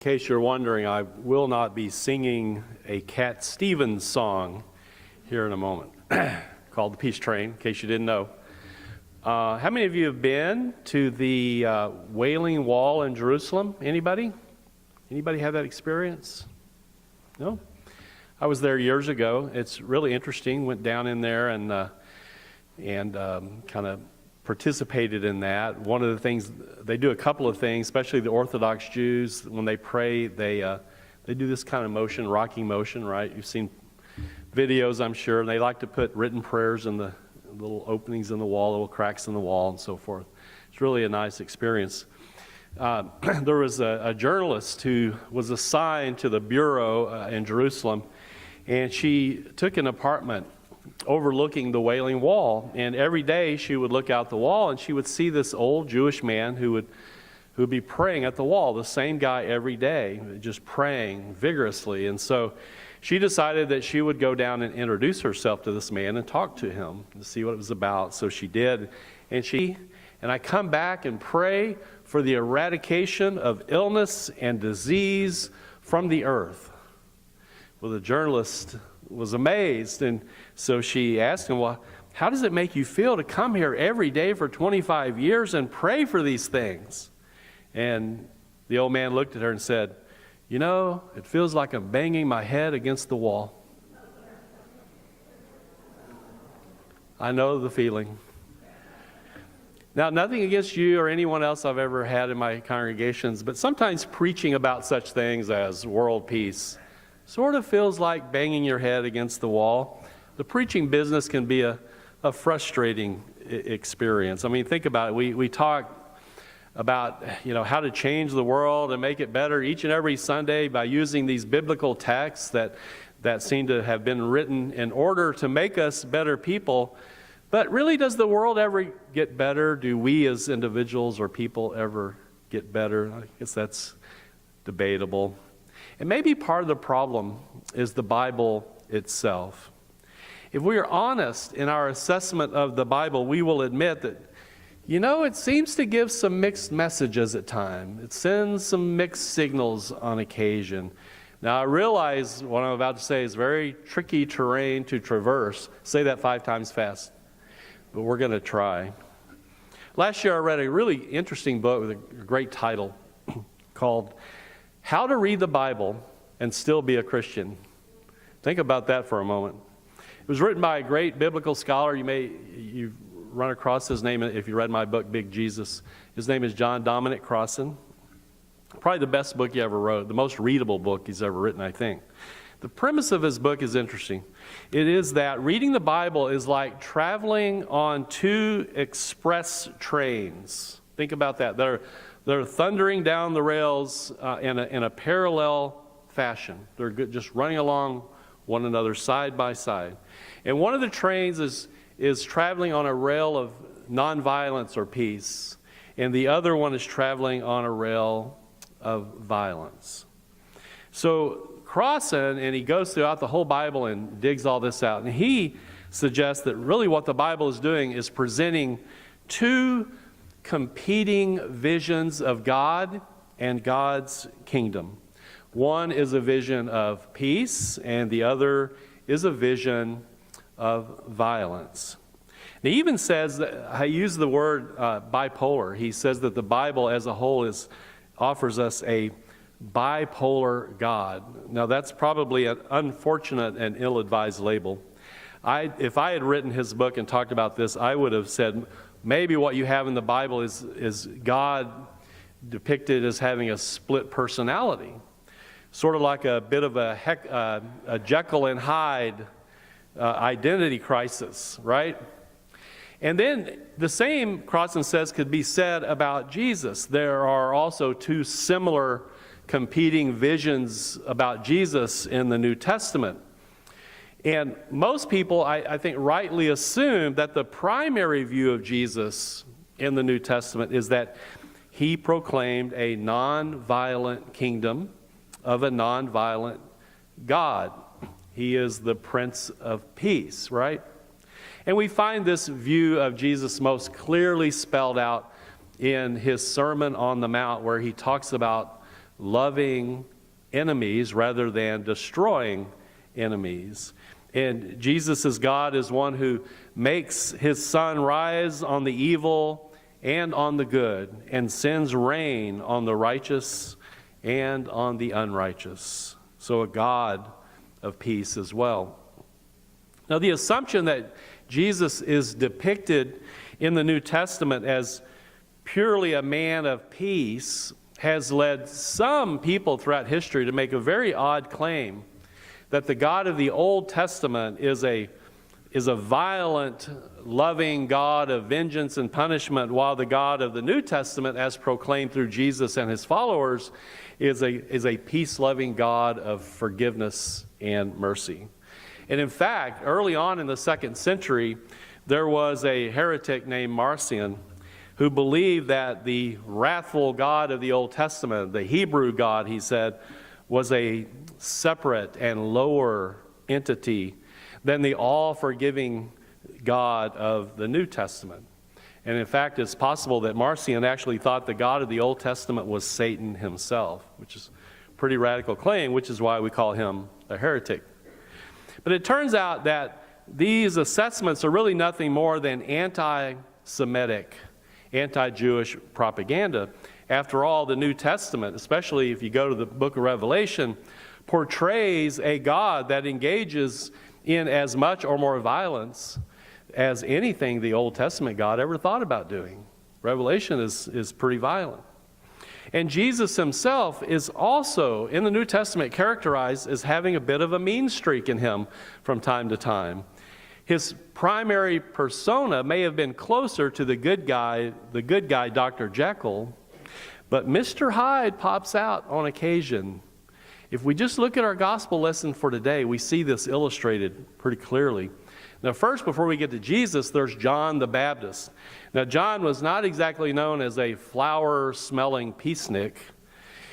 case you're wondering, I will not be singing a Cat Stevens song here in a moment called The Peace Train, in case you didn't know. How many of you have been to the Wailing Wall in Jerusalem? Anybody? Anybody have that experience? No? I was there years ago. It's really interesting. Went down in there and kind of participated in that. One of the things, they do a couple of things, especially the Orthodox Jews. When they pray, they do this kind of motion, rocking motion, right? You've seen videos, I'm sure, and they like to put written prayers in the little openings in the wall, little cracks in the wall, and so forth. It's really a nice experience. There was a journalist who was assigned to the bureau in Jerusalem, and she took an apartment overlooking the Wailing Wall, and every day she would look out the wall and she would see this old Jewish man who would be praying at the wall, the same guy every day, just praying vigorously. And so she decided that she would go down and introduce herself to this man and talk to him to see what it was about. So she did, and I come back and pray for the eradication of illness and disease from the earth. Well, the journalist was amazed, and so she asked him, well, how does it make you feel to come here every day for 25 years and pray for these things? And the old man looked at her and said, you know, it feels like I'm banging my head against the wall. I know the feeling. Now, nothing against you or anyone else I've ever had in my congregations, but sometimes preaching about such things as world peace sort of feels like banging your head against the wall. The preaching business can be a frustrating experience. I mean, think about it. We talk about, how to change the world and make it better each and every Sunday by using these biblical texts that seem to have been written in order to make us better people. But really, does the world ever get better? Do we as individuals or people ever get better? I guess that's debatable. And maybe part of the problem is the Bible itself. If we are honest in our assessment of the Bible, we will admit that, it seems to give some mixed messages at times. It sends some mixed signals on occasion. Now, I realize what I'm about to say is very tricky terrain to traverse. Say that 5 times fast. But we're going to try. Last year, I read a really interesting book with a great title called How to Read the Bible and Still Be a Christian. Think about that for a moment. It was written by a great biblical scholar. You've run across his name if you read my book, Big Jesus. His name is John Dominic Crossan. Probably the best book he ever wrote, the most readable book he's ever written, I think. The premise of his book is interesting. It is that reading the Bible is like traveling on 2 express trains. Think about that. They're thundering down the rails in a parallel fashion. They're just running along one another side by side. And one of the trains is traveling on a rail of nonviolence or peace, and the other one is traveling on a rail of violence. So Crossan, and he goes throughout the whole Bible and digs all this out, and he suggests that really what the Bible is doing is presenting 2 competing visions of God and God's kingdom. One is a vision of peace, and the other is a vision of violence. And he even says, that I use the word bipolar. He says that the Bible as a whole offers us a bipolar God. Now, that's probably an unfortunate and ill-advised label. If I had written his book and talked about this, I would have said, maybe what you have in the Bible is God depicted as having a split personality, sort of like a bit of a Jekyll and Hyde identity crisis, right? And then the same, Crossan says, could be said about Jesus. There are also 2 similar competing visions about Jesus in the New Testament. And most people, I think, rightly assume that the primary view of Jesus in the New Testament is that he proclaimed a nonviolent kingdom of a nonviolent God. He is the Prince of Peace, right? And we find this view of Jesus most clearly spelled out in his Sermon on the Mount, where he talks about loving enemies rather than destroying enemies. And Jesus' God is one who makes his sun rise on the evil and on the good, and sends rain on the righteous and on the unrighteous. So a God of peace as well. Now, the assumption that Jesus is depicted in the New Testament as purely a man of peace has led some people throughout history to make a very odd claim that the God of the Old Testament is a violent, loving God of vengeance and punishment, while the God of the New Testament, as proclaimed through Jesus and his followers, is a peace-loving God of forgiveness and mercy. And in fact, early on in the 2nd century, there was a heretic named Marcion who believed that the wrathful God of the Old Testament, the Hebrew God, he said, was a separate and lower entity than the all-forgiving God of the New Testament. And in fact, it's possible that Marcion actually thought the God of the Old Testament was Satan himself, which is a pretty radical claim, which is why we call him a heretic. But it turns out that these assessments are really nothing more than anti-Semitic, anti-Jewish propaganda. After all, the New Testament, especially if you go to the book of Revelation, portrays a God that engages in as much or more violence as anything the Old Testament God ever thought about doing. Revelation is pretty violent. And Jesus himself is also, in the New Testament, characterized as having a bit of a mean streak in him from time to time. His primary persona may have been closer to the good guy Dr. Jekyll, but Mr. Hyde pops out on occasion. If we just look at our gospel lesson for today, we see this illustrated pretty clearly. Now, first, before we get to Jesus, there's John the Baptist. Now, John was not exactly known as a flower-smelling peacenik.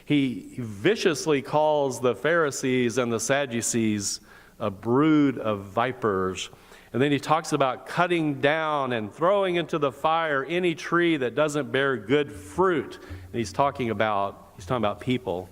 He viciously calls the Pharisees and the Sadducees a brood of vipers. And then he talks about cutting down and throwing into the fire any tree that doesn't bear good fruit. And he's talking about people.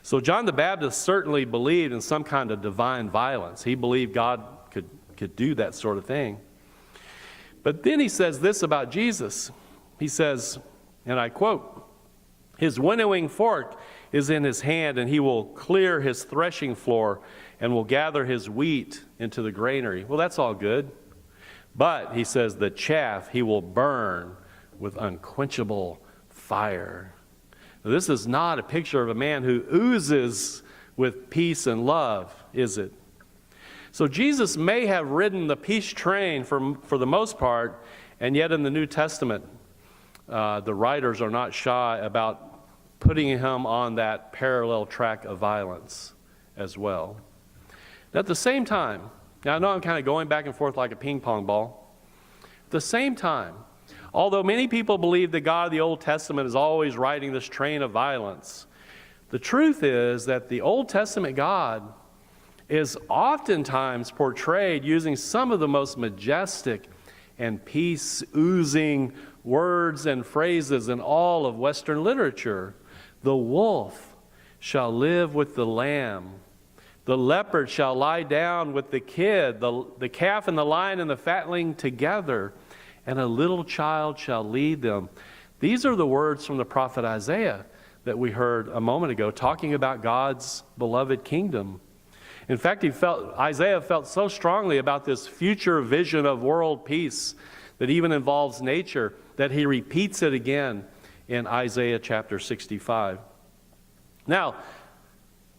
So John the Baptist certainly believed in some kind of divine violence. He believed God could do that sort of thing. But then he says this about Jesus. He says, and I quote, "His winnowing fork is in his hand, and he will clear his threshing floor and will gather his wheat into the granary." Well, that's all good. But, he says, the chaff he will burn with unquenchable fire. Now, this is not a picture of a man who oozes with peace and love, is it? So Jesus may have ridden the peace train for the most part, and yet in the New Testament, the writers are not shy about putting him on that parallel track of violence as well. Now, at the same time, now I know I'm kind of going back and forth like a ping pong ball. At the same time, although many people believe that God of the Old Testament is always riding this train of violence, the truth is that the Old Testament God is oftentimes portrayed using some of the most majestic and peace-oozing words and phrases in all of Western literature. The wolf shall live with the lamb. The leopard shall lie down with the kid. The calf and the lion and the fatling together, and a little child shall lead them. These are the words from the prophet Isaiah that we heard a moment ago, talking about God's beloved kingdom. In fact, Isaiah felt so strongly about this future vision of world peace that even involves nature, that he repeats it again in Isaiah chapter 65. Now,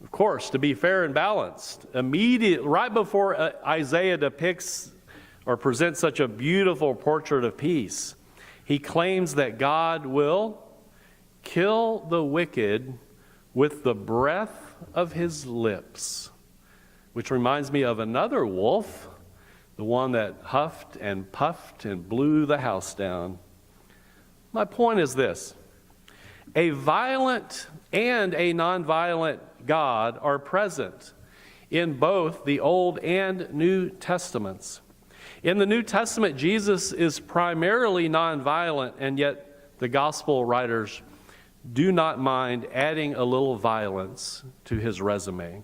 of course, to be fair and balanced, right before Isaiah depicts or presents such a beautiful portrait of peace, he claims that God will kill the wicked with the breath of his lips. Which reminds me of another wolf, the one that huffed and puffed and blew the house down. My point is this: a violent and a nonviolent God are present in both the Old and New Testaments. In the New Testament, Jesus is primarily nonviolent, and yet the gospel writers do not mind adding a little violence to his resume.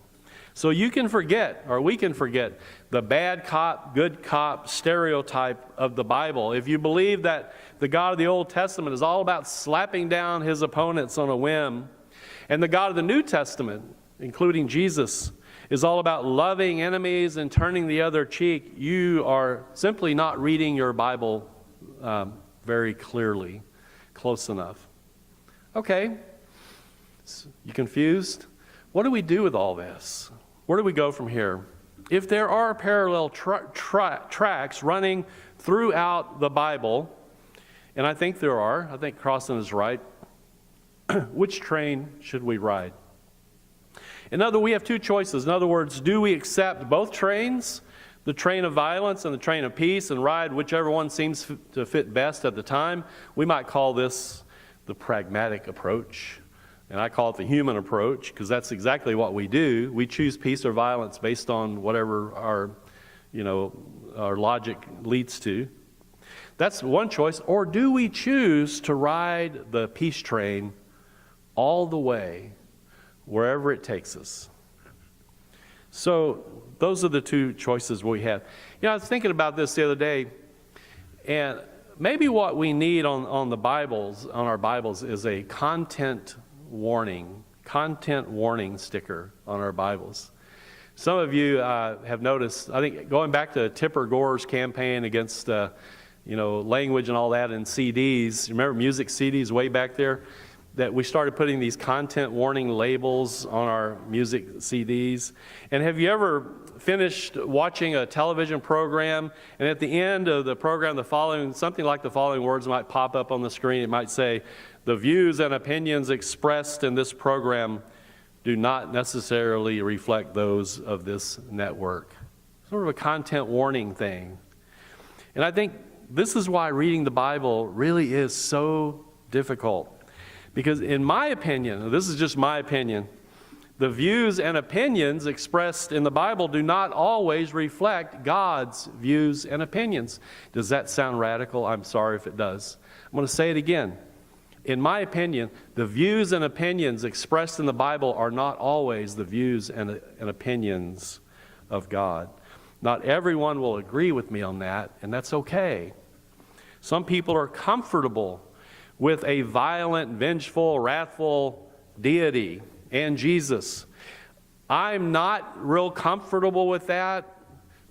So you can forget, or we can forget, the bad cop, good cop stereotype of the Bible. If you believe that the God of the Old Testament is all about slapping down his opponents on a whim, and the God of the New Testament, including Jesus, is all about loving enemies and turning the other cheek, you are simply not reading your Bible very clearly, close enough. Okay, you confused? What do we do with all this? Where do we go from here? If there are parallel tracks running throughout the Bible, and I think there are, I think Crossan is right, which train should we ride? We have two choices. In other words, do we accept both trains, the train of violence and the train of peace, and ride whichever one seems to fit best at the time? We might call this the pragmatic approach, and I call it the human approach, because that's exactly what we do. We choose peace or violence based on whatever our logic leads to. That's one choice. Or do we choose to ride the peace train all the way, wherever it takes us? So those are the two choices we have. I was thinking about this the other day, and maybe what we need on our Bibles is a content warning sticker on our Bibles. Some of you have noticed, I think going back to Tipper Gore's campaign against language and all that in CDs, remember music CDs way back there? That we started putting these content warning labels on our music CDs. And have you ever finished watching a television program, and at the end of the program, something like the following words might pop up on the screen. It might say, "The views and opinions expressed in this program do not necessarily reflect those of this network." Sort of a content warning thing. And I think this is why reading the Bible really is so difficult. Because in my opinion, this is just my opinion, the views and opinions expressed in the Bible do not always reflect God's views and opinions. Does that sound radical? I'm sorry if it does. I'm going to say it again. In my opinion, the views and opinions expressed in the Bible are not always the views and opinions of God. Not everyone will agree with me on that, and that's okay. Some people are comfortable with a violent, vengeful, wrathful deity and Jesus. I'm not real comfortable with that,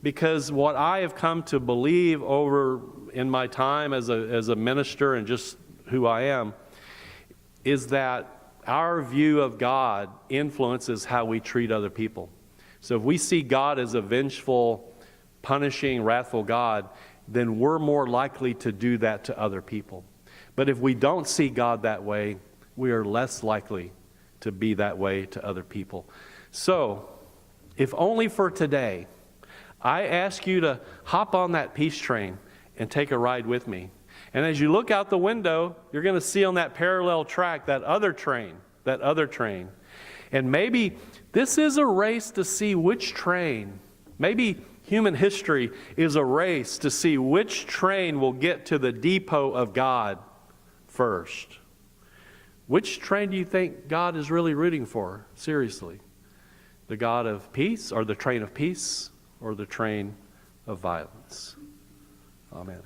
because what I have come to believe over in my time as a minister and just who I am is that our view of God influences how we treat other people. So if we see God as a vengeful, punishing, wrathful God, then we're more likely to do that to other people. But if we don't see God that way, we are less likely to be that way to other people. So, if only for today, I ask you to hop on that peace train and take a ride with me. And as you look out the window, you're going to see on that parallel track that other train. And maybe this is a race to see which train, maybe human history is a race to see which train will get to the depot of God first. Which train do you think God is really rooting for? Seriously. The God of peace, or the train of peace, or the train of violence? Amen.